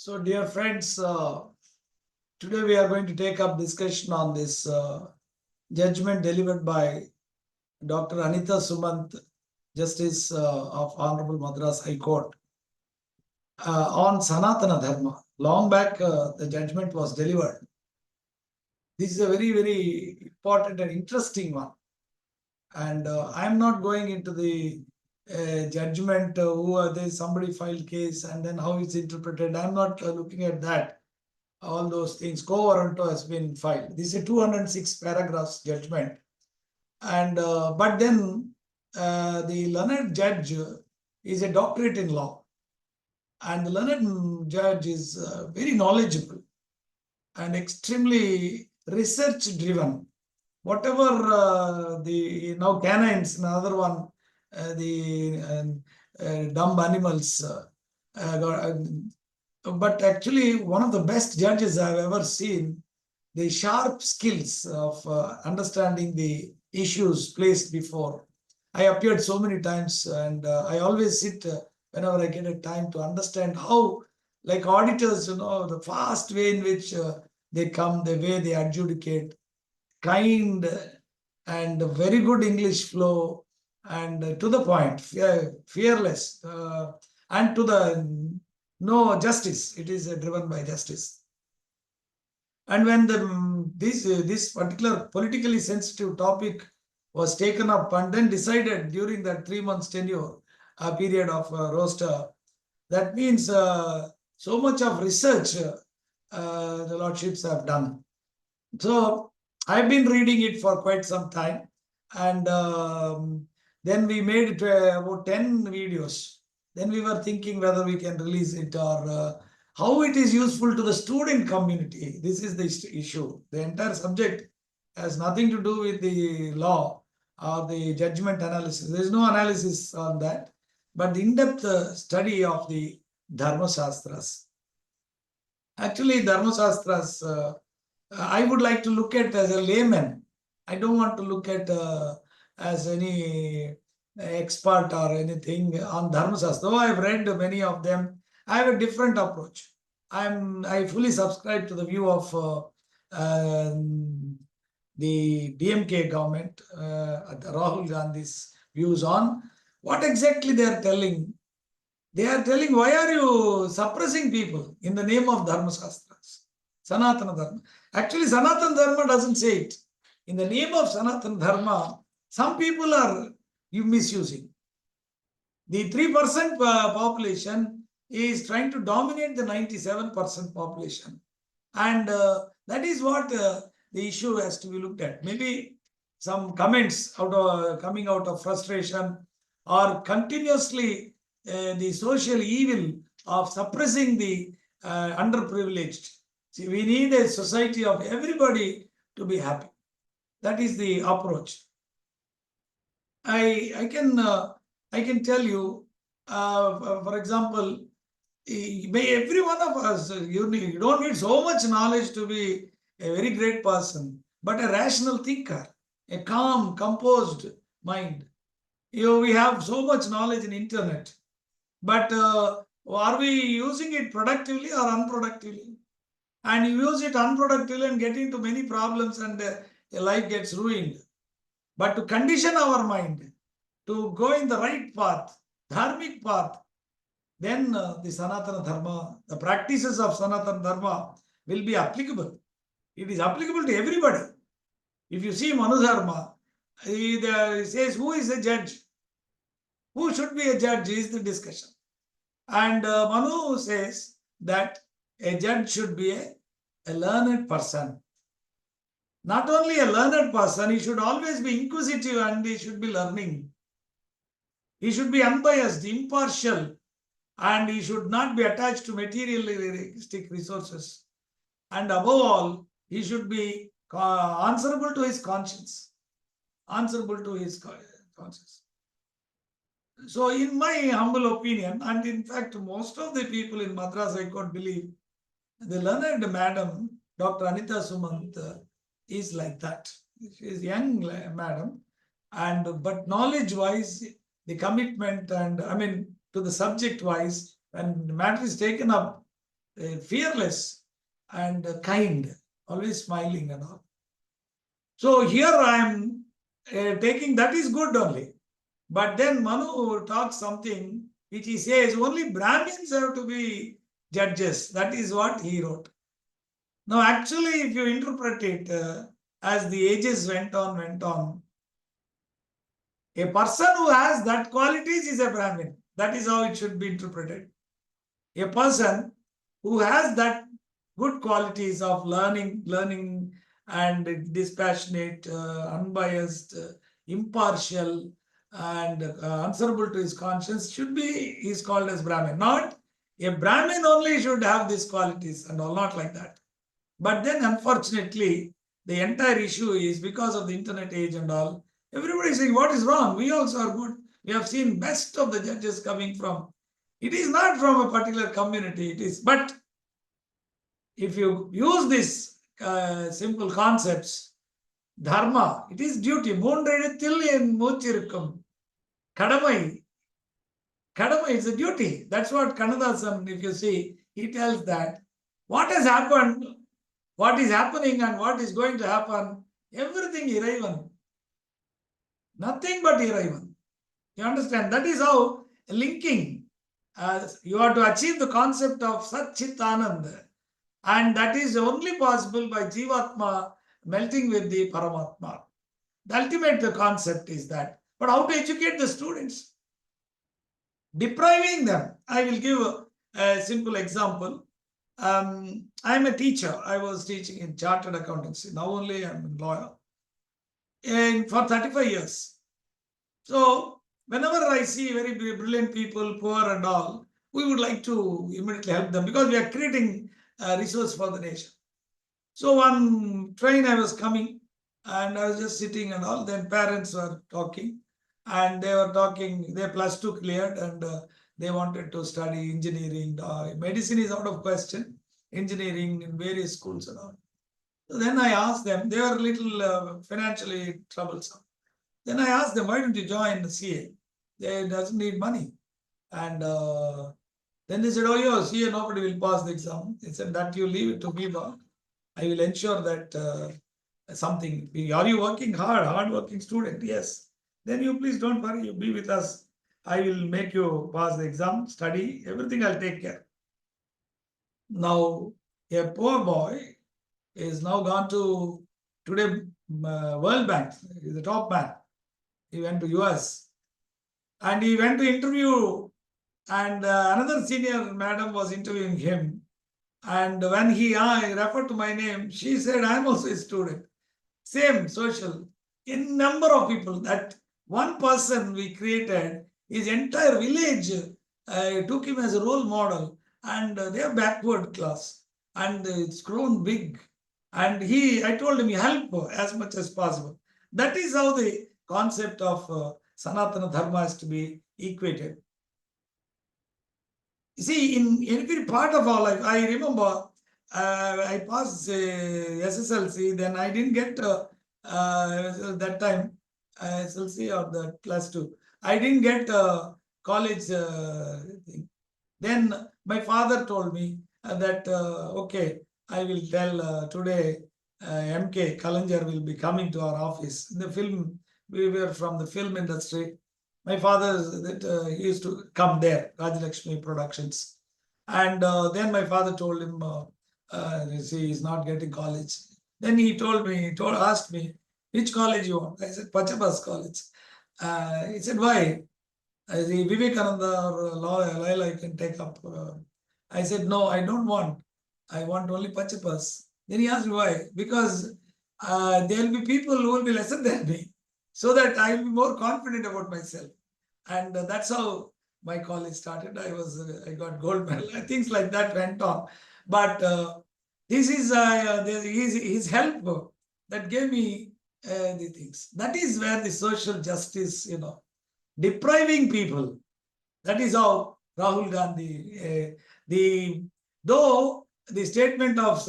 So, dear friends, today we are going to take up discussion on this judgment delivered by Dr. Anita Sumant, Justice of Honorable Madras High Court, on Sanatanadharma. Long back, the judgment was delivered. This is a very, very important and interesting one. And I'm not going into the judgment, who are they, somebody filed case, and then how it's interpreted. I'm not looking at that. All those things. Quo warranto has been filed. This is a 206 paragraphs judgment. And but then the learned judge is a doctorate in law. And the learned judge is very knowledgeable and extremely research driven. Whatever the now canines, another one, the dumb animals. But actually, one of the best judges I've ever seen, the sharp skills of understanding the issues placed before. I appeared so many times, and I always sit whenever I get a time to understand how, like auditors, the fast way in which they come, the way they adjudicate, kind and very good English flow, and to the point, fearless, and to the no justice. It is driven by justice. And when this particular politically sensitive topic was taken up and then decided during that 3 months tenure, a period of roster, that means so much of research the lordships have done. So I've been reading it for quite some time, and then we made it about 10 videos. Then we were thinking whether we can release it or how it is useful to the student community. This is the issue. The entire subject has nothing to do with the law or the judgment analysis. There is no analysis on that, but the in-depth study of the Dharma Shastras. Actually, Dharma Shastras, I would like to look at as a layman. I don't want to look at as any expert or anything on Dharma Shastra. Though I've read many of them, I have a different approach. I fully subscribe to the view of the DMK government, Rahul Gandhi's views on what exactly they are telling. They are telling, why are you suppressing people in the name of Dharma Shastras? Sanatanadharma. Actually, Sanatanadharma doesn't say it. In the name of Sanatanadharma, some people are misusing. The 3% population is trying to dominate the 97% population. And that is what the issue has to be looked at. Maybe some comments coming out of frustration or continuously the social evil of suppressing the underprivileged. See, we need a society of everybody to be happy. That is the approach. I can tell you, for example, every one of us, you don't need so much knowledge to be a very great person, but a rational thinker, a calm, composed mind. We have so much knowledge in internet, but are we using it productively or unproductively? And you use it unproductively and get into many problems, and your life gets ruined. But to condition our mind to go in the right path, dharmic path, then the Sanatanadharma, the practices of Sanatanadharma will be applicable. It is applicable to everybody. If you see Manudharma, he says, who is a judge? Who should be a judge is the discussion. And Manu says that a judge should be a learned person. Not only a learned person, he should always be inquisitive and he should be learning. He should be unbiased, impartial, and he should not be attached to materialistic resources. And above all, he should be answerable to his conscience. Answerable to his conscience. So, in my humble opinion, and in fact, most of the people in Madras High Court believe the learned madam, Dr. Anita Sumant, is like that. She is young madam, and but knowledge-wise, the commitment and to the subject-wise, when the matter is taken up, fearless and kind, always smiling and all. So here I am taking that is good only. But then Manu talks something which he says only Brahmins have to be judges. That is what he wrote. Now, actually, if you interpret it as the ages went on, a person who has that qualities is a Brahmin. That is how it should be interpreted. A person who has that good qualities of learning and dispassionate, unbiased, impartial, and answerable to his conscience is called as Brahmin. Not a Brahmin only should have these qualities and all, not like that. But then, unfortunately, the entire issue is because of the internet age and all, everybody is saying, what is wrong? We also are good. We have seen best of the judges coming from. It is not from a particular community. It is, but if you use these simple concepts, dharma, it is duty. Kadamai. Kadamai is a duty. That's what Kannadasan, if you see, he tells that what has happened, what is happening and what is going to happen, everything Iraivan. Nothing but Iraivan. You understand? That is how linking. You have to achieve the concept of Sat Chit Anand. And that is only possible by Jivatma melting with the Paramatma. The ultimate concept is that. But how to educate the students? Depriving them. I will give a simple example. I'm a teacher. I was teaching in chartered accountancy. Now only I'm a lawyer. And for 35 years. So whenever I see very brilliant people, poor and all, we would like to immediately help them because we are creating a resource for the nation. So one train I was coming and I was just sitting and all. Then parents were talking and they were talking, they +2 cleared and they wanted to study engineering. Medicine is out of question. Engineering in various schools and all. So then I asked them, they were a little financially troublesome. Then I asked them, why don't you join the CA? They doesn't need money. And then they said, oh, yeah, CA, nobody will pass the exam. They said, that you leave it to me, Bob. I will ensure that something. Are you working hard working student? Yes. Then you please don't worry, you be with us. I will make you pass the exam, study, everything I'll take care. Now, a poor boy is now gone to today World Bank. He's the top man. He went to US and he went to interview and another senior madam was interviewing him. And when he referred to my name, she said, I'm also a student. Same social. In number of people, that one person we created, his entire village took him as a role model and they are backward class and it's grown big. And I told him, help as much as possible. That is how the concept of Sanatanadharma has to be equated. You see, in every part of our life, I remember I passed SSLC, then I didn't get that time SSLC or the +2. I didn't get college thing. Then my father told me that, okay, I will tell today MK Kalanjar will be coming to our office. In the film, we were from the film industry. My father he used to come there, Rajalakshmi Productions. And then my father told him, see, he's not getting college. Then he asked me, which college you want? I said, Pachabas College. He said, why? I said, Vivekananda or Loyola I can take up. I said, no, I don't want. I want only Pachapas. Then he asked me why. Because there will be people who will be lesser than me, so that I will be more confident about myself. And that's how my college started. I got gold medal. Things like that went on. But this is his help that gave me the things. That is where the social justice, depriving people. That is how Rahul Gandhi, though the statement of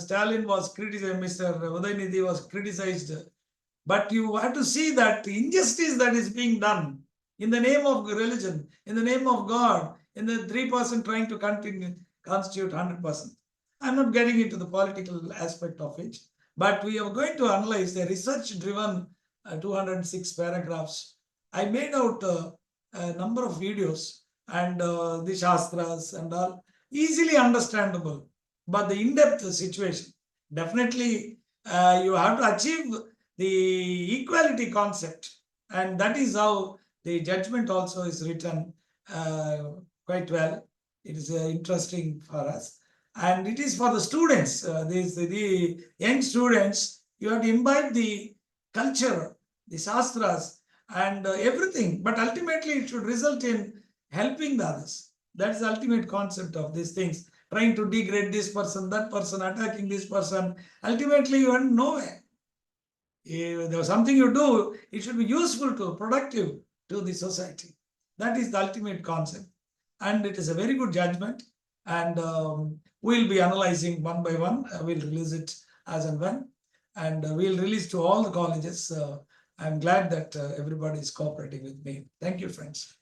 Stalin was criticized, Mr. Udaynidhi was criticized, but you have to see that the injustice that is being done in the name of religion, in the name of God, in the 3% trying to constitute 100%. I'm not getting into the political aspect of it, but we are going to analyze the research-driven 206 paragraphs. I made out a number of videos and the Shastras and all, easily understandable, but the in-depth situation, definitely you have to achieve the equality concept, and that is how the judgment also is written quite well. It is interesting for us, and it is for the students. The young students, you have to imbibe the culture, the shastras, and everything. But ultimately, it should result in helping the others. That is the ultimate concept of these things. Trying to degrade this person, that person, attacking this person. Ultimately, you are nowhere. If there was something you do, it should be useful to, productive to the society. That is the ultimate concept. And it is a very good judgment. And we'll be analyzing one by one. We'll release it as and when. And we'll release to all the colleges. I'm glad that everybody is cooperating with me. Thank you, friends.